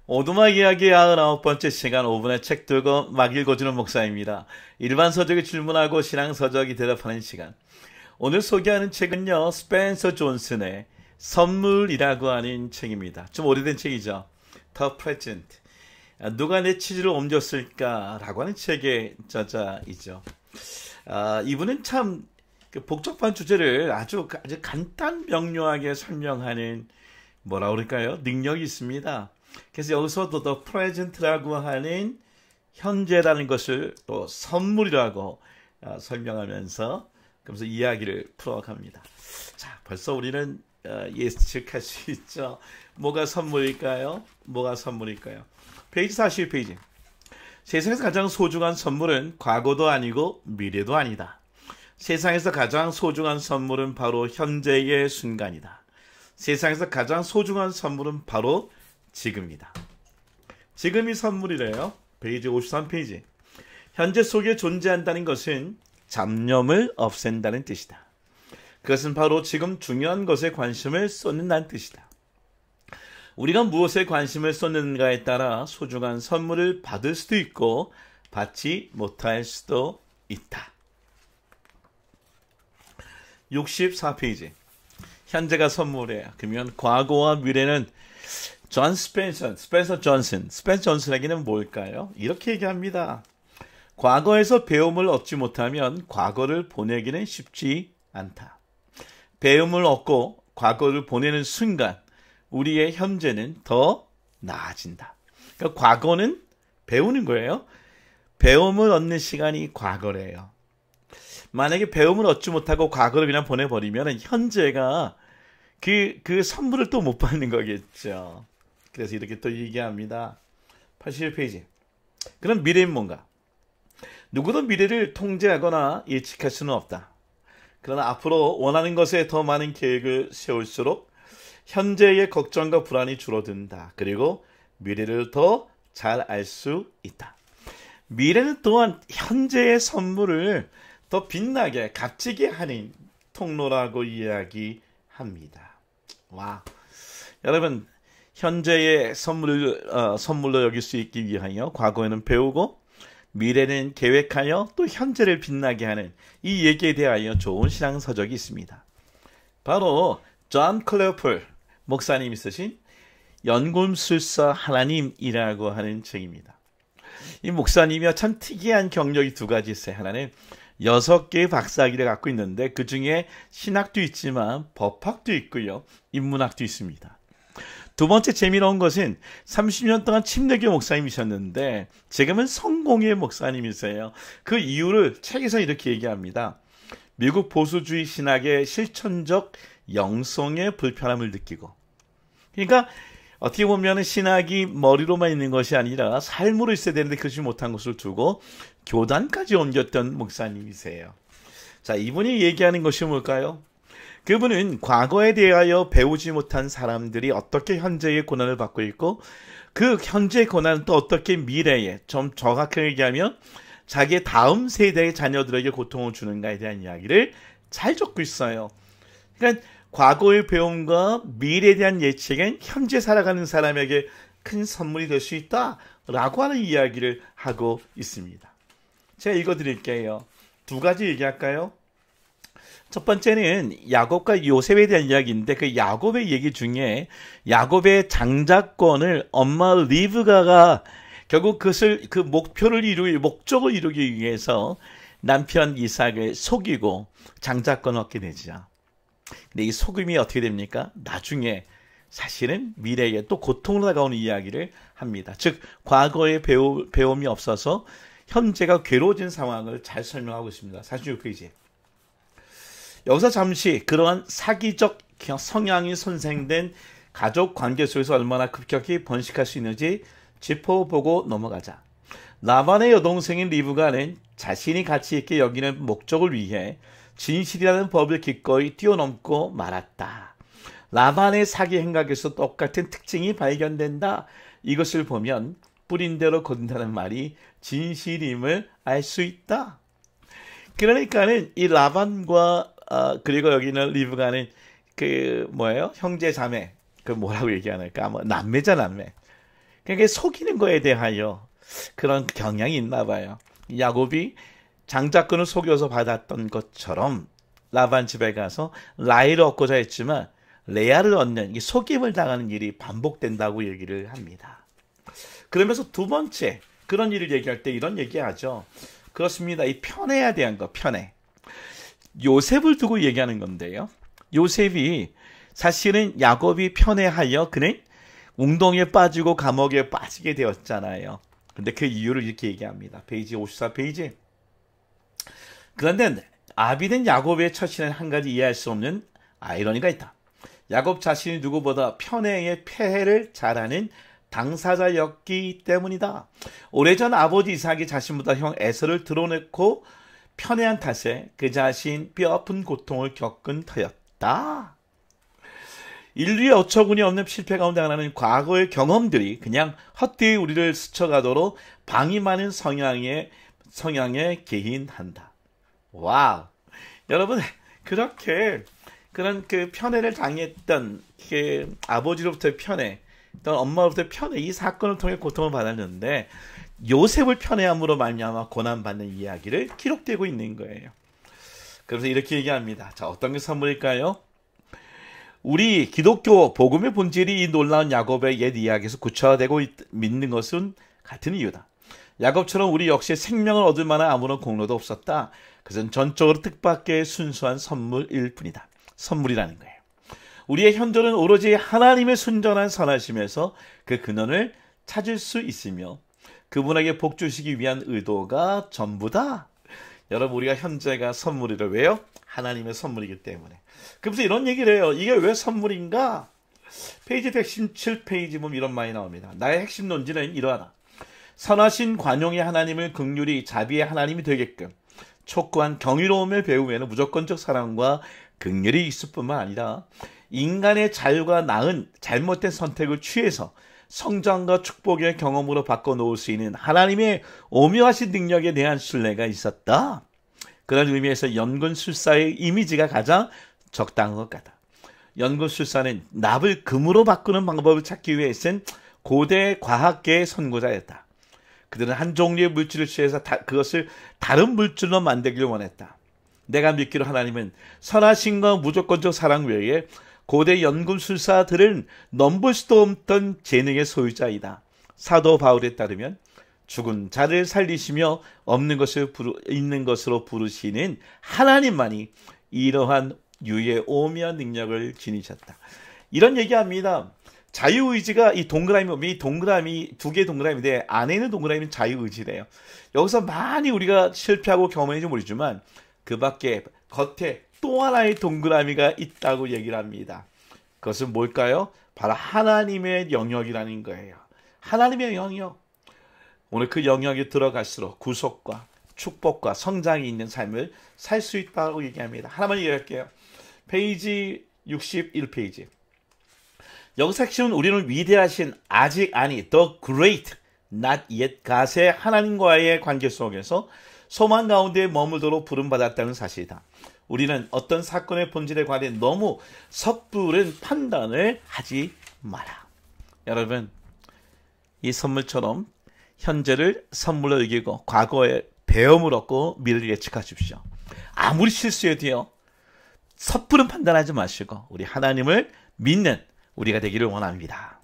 오두막 이야기 99번째 시간 5분의 책 들고 막 읽어주는 목사입니다. 일반 서적이 질문하고 신앙 서적이 대답하는 시간. 오늘 소개하는 책은요, 스펜서 존슨의 선물이라고 하는 책입니다. 좀 오래된 책이죠. The Present. 누가 내 치즈를 옮겼을까라고 하는 책의 저자이죠. 이분은 참 복잡한 주제를 아주 간단 명료하게 설명하는 뭐라 그럴까요? 능력이 있습니다. 그래서 여기서도 The Present라고 하는 현재라는 것을 또 선물이라고 설명하면서 그러면서 이야기를 풀어갑니다. 자, 벌써 우리는 예측할 수 있죠. 뭐가 선물일까요? 뭐가 선물일까요? 페이지 42페이지. 세상에서 가장 소중한 선물은 과거도 아니고 미래도 아니다. 세상에서 가장 소중한 선물은 바로 현재의 순간이다. 세상에서 가장 소중한 선물은 바로 지금이다. 지금이 선물이래요. 페이지 53페이지. 현재 속에 존재한다는 것은 잡념을 없앤다는 뜻이다. 그것은 바로 지금 중요한 것에 관심을 쏟는다는 뜻이다. 우리가 무엇에 관심을 쏟는가에 따라 소중한 선물을 받을 수도 있고 받지 못할 수도 있다. 64페이지. 현재가 선물이에요. 그러면 과거와 미래는 스펜서 존슨에게는 뭘까요? 이렇게 얘기합니다. 과거에서 배움을 얻지 못하면 과거를 보내기는 쉽지 않다. 배움을 얻고 과거를 보내는 순간 우리의 현재는 더 나아진다. 그러니까 과거는 배우는 거예요. 배움을 얻는 시간이 과거래요. 만약에 배움을 얻지 못하고 과거를 그냥 보내버리면 현재가 그 선물을 또 못 받는 거겠죠. 그래서 이렇게 또 얘기합니다. 81페이지. 그럼 미래는 뭔가? 누구도 미래를 통제하거나 예측할 수는 없다. 그러나 앞으로 원하는 것에 더 많은 계획을 세울수록 현재의 걱정과 불안이 줄어든다. 그리고 미래를 더 잘 알 수 있다. 미래는 또한 현재의 선물을 더 빛나게 값지게 하는 통로라고 이야기합니다. 와, 여러분 현재의 선물로 여길 수 있기 위하여 과거에는 배우고 미래는 계획하여 또 현재를 빛나게 하는 이 얘기에 대하여 좋은 신앙서적이 있습니다. 바로 존 클레오폴 목사님이 쓰신 연금술사 하나님이라고 하는 책입니다. 이 목사님이 참 특이한 경력이 두 가지 있어요. 하나는 6개의 박사학위를 갖고 있는데 그 중에 신학도 있지만 법학도 있고요. 인문학도 있습니다. 두 번째 재미로운 것은 30년 동안 침례교 목사님이셨는데 지금은 성공회 목사님이세요. 그 이유를 책에서 이렇게 얘기합니다. 미국 보수주의 신학의 실천적 영성의 불편함을 느끼고, 그러니까 어떻게 보면 신학이 머리로만 있는 것이 아니라 삶으로 있어야 되는데 그렇지 못한 것을 두고 교단까지 옮겼던 목사님이세요. 자, 이분이 얘기하는 것이 뭘까요? 그분은 과거에 대하여 배우지 못한 사람들이 어떻게 현재의 고난을 받고 있고 그 현재의 고난은 또 어떻게 미래에, 좀 정확하게 얘기하면 자기의 다음 세대의 자녀들에게 고통을 주는가에 대한 이야기를 잘 적고 있어요. 그러니까 과거의 배움과 미래에 대한 예측은 현재 살아가는 사람에게 큰 선물이 될 수 있다라고 하는 이야기를 하고 있습니다. 제가 읽어드릴게요. 두 가지 얘기할까요? 첫 번째는 야곱과 요셉에 대한 이야기인데 그 야곱의 얘기 중에 야곱의 장자권을 엄마 리브가가 결국 그 목적을 이루기 위해서 남편 이삭을 속이고 장자권을 얻게 되죠. 근데 이 속임이 어떻게 됩니까? 나중에 사실은 미래에 또 고통으로 다가오는 이야기를 합니다. 즉 과거의 배움이 없어서 현재가 괴로워진 상황을 잘 설명하고 있습니다. 46페이지. 여기서 잠시 그러한 사기적 성향이 손생된 가족 관계 속에서 얼마나 급격히 번식할 수 있는지 짚어보고 넘어가자. 라반의 여동생인 리브가는 자신이 가치 있게 여기는 목적을 위해 진실이라는 법을 기꺼이 뛰어넘고 말았다. 라반의 사기 행각에서 똑같은 특징이 발견된다. 이것을 보면 뿌린 대로 거둔다는 말이 진실임을 알 수 있다. 그러니까는 이 라반과 그리고 여기는 리브가는 형제 자매, 그 뭐라고 얘기하니까 남매자 남매. 그러니까 속이는 거에 대하여 그런 경향이 있나 봐요. 야곱이 장자권을 속여서 받았던 것처럼 라반 집에 가서 라헬을 얻고자 했지만 레아를 얻는 이 속임을 당하는 일이 반복된다고 얘기를 합니다. 그러면서 두 번째 그런 일을 얘기할 때 이런 얘기하죠. 그렇습니다. 이 편애에 대한 거, 편애. 요셉을 두고 얘기하는 건데요. 요셉이 사실은 야곱이 편애하여 그는 웅덩이에 빠지고 감옥에 빠지게 되었잖아요. 근데 그 이유를 이렇게 얘기합니다. 페이지 54페이지. 그런데 아비된 야곱의 처신에는 한 가지 이해할 수 없는 아이러니가 있다. 야곱 자신이 누구보다 편애의 폐해를 잘 아는 당사자였기 때문이다. 오래전 아버지 이삭이 자신보다 형 에서를 드러내고 편애한 탓에 그 자신 뼈아픈 고통을 겪은 터였다. 인류의 어처구니 없는 실패 가운데 하나는 과거의 경험들이 그냥 헛되이 우리를 스쳐가도록 방임하는 성향에 개인한다. 와우. 여러분, 그렇게 그런 그 편애를 당했던 그 아버지로부터의 편애, 또 엄마로부터의 편애, 이 사건을 통해 고통을 받았는데 요셉을 편애함으로 말미암아 고난받는 이야기를 기록되고 있는 거예요. 그래서 이렇게 얘기합니다. 자, 어떤 게 선물일까요? 우리 기독교 복음의 본질이 이 놀라운 야곱의 옛 이야기에서 구체화되고 믿는 것은 같은 이유다. 야곱처럼 우리 역시 생명을 얻을 만한 아무런 공로도 없었다. 그것은 전적으로 뜻밖의 순수한 선물일 뿐이다. 선물이라는 거예요. 우리의 현존은 오로지 하나님의 순전한 선하심에서 그 근원을 찾을 수 있으며 그분에게 복 주시기 위한 의도가 전부다. 여러분, 우리가 현재가 선물이라 왜요? 하나님의 선물이기 때문에. 그래서 이런 얘기를 해요. 이게 왜 선물인가? 페이지 117페이지 보면 이런 말이 나옵니다. 나의 핵심 논지는 이러하다. 선하신 관용의 하나님을 긍휼히 자비의 하나님이 되게끔 촉구한 경이로움을 배우면 무조건적 사랑과 긍휼이 있을 뿐만 아니라 인간의 자유가 낳은 잘못된 선택을 취해서 성장과 축복의 경험으로 바꿔놓을 수 있는 하나님의 오묘하신 능력에 대한 신뢰가 있었다. 그런 의미에서 연금술사의 이미지가 가장 적당한 것 같다. 연금술사는 납을 금으로 바꾸는 방법을 찾기 위해 쓴 고대 과학계의 선구자였다. 그들은 한 종류의 물질을 취해서 그것을 다른 물질로 만들기를 원했다. 내가 믿기로 하나님은 선하심과 무조건적 사랑 외에 고대 연금술사들은 넘볼 수도 없던 재능의 소유자이다. 사도 바울에 따르면 죽은 자를 살리시며 없는 것을 있는 것으로 부르시는 하나님만이 이러한 유의 오묘한 능력을 지니셨다. 이런 얘기합니다. 자유의지가 이 동그라미 두 개의 동그라미인데 안에 있는 동그라미는 자유의지래요. 여기서 많이 우리가 실패하고 경험했는지 모르지만 그 밖에 겉에 또 하나의 동그라미가 있다고 얘기를 합니다. 그것은 뭘까요? 바로 하나님의 영역이라는 거예요. 하나님의 영역. 오늘 그 영역에 들어갈수록 구속과 축복과 성장이 있는 삶을 살 수 있다고 얘기합니다. 하나만 얘기할게요. 페이지 61페이지. 여기서 핵심은 우리는 위대하신 아직 아니 the great not yet God의 하나님과의 관계 속에서 소망 가운데 머물도록 부름받았다는 사실이다. 우리는 어떤 사건의 본질에 관해 너무 섣부른 판단을 하지 마라. 여러분, 이 선물처럼 현재를 선물로 여기고 과거에 배움을 얻고 미래를 예측하십시오. 아무리 실수해도요, 섣부른 판단하지 마시고 우리 하나님을 믿는 우리가 되기를 원합니다.